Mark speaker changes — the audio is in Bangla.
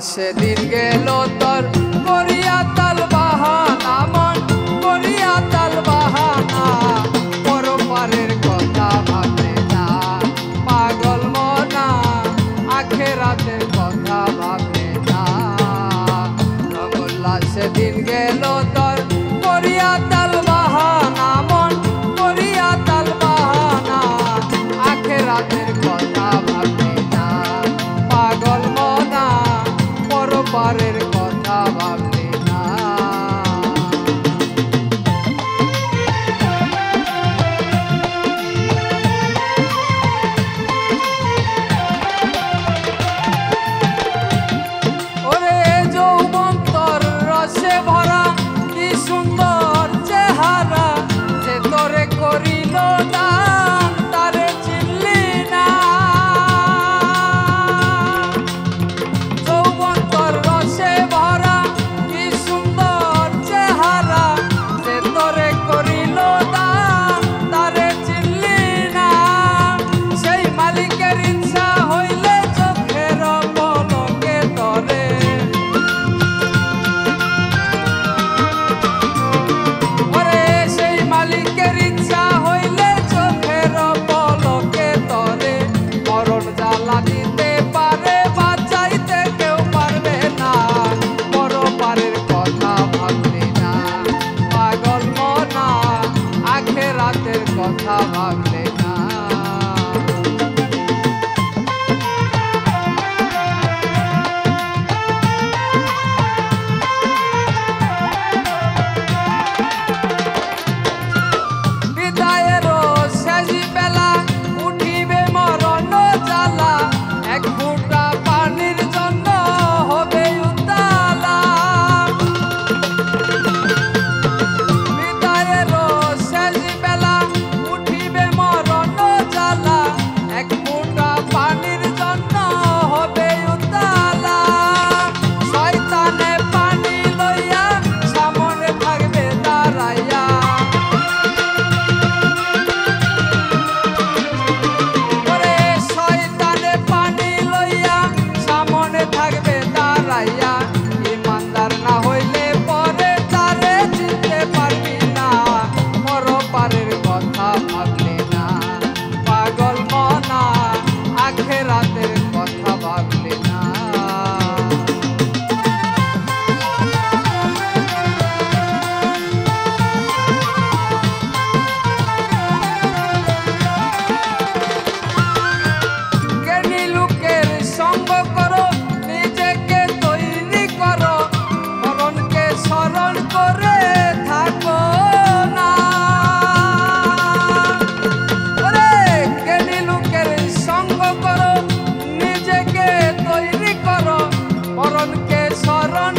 Speaker 1: সেদিন গেল তোর করিয়া তাল বাহানা মন করিয়া তাল বাহানা পরপারের কথা ভাবে না পাগল মনা আখেরাতের কথা ভাবে না রঙল্লা সেদিন গেল তোর করিয়া তাল বাহানা মন করিয়া তাল বাহানা আখেরাতের কথা ভাবে না পাগল মনা পরপারের কথা ভাবে না ওরে যৌবন তোর রসে ভরা কি সুন্দর চেহারা যে তোরে করিল দান তারে চিনলি না যৌবন তোর রসে ভরা কি সুন্দর চেহারা যে তোরে করিল দান তারে চিনলি না সেই মালিকের ইচ্ছা হইলে চোখের পলকে তরে ওরে সেই মালিকের ইচ্ছা হইলে চোখের পলকে তরে মরণ জ্বালা দিতে পারে বাঁচাইতে কেউ পারবে না পরপারের কথা ভাবলি না পাগল মনা আখেরাতের কথা ভাবলে না বিদায়েরও শেষ বেলা উঠিবে মরণ জ্বালা এক ফোঁটা পানির জন্য হবে উতালা বিদায়েরও শেষ বেলা উঠিবে মরণ জ্বালা এক ফোঁটা পানির জন্য হবে উতালা শয়তানে পানি লইয়া সামনে থাকবে দাঁড়াইয়া ওরে শয়তানে পানি লইয়া সামনে থাকবে দাঁড়াইয়া ইমানদার না হইলে পরে তারে চিনতে পারবি না পরপারের কথা ভাবলি না পাগল মনা আখেরাতের কথা ভাবলি না জ্ঞানী লোকের সঙ্গ করো নিজেকে তৈরি করো মরণকে স্মরণ করে থাকো না ওরে জ্ঞানী লোকের সঙ্গ করো নিজেকে তৈরি করো মরণকে স্মরণ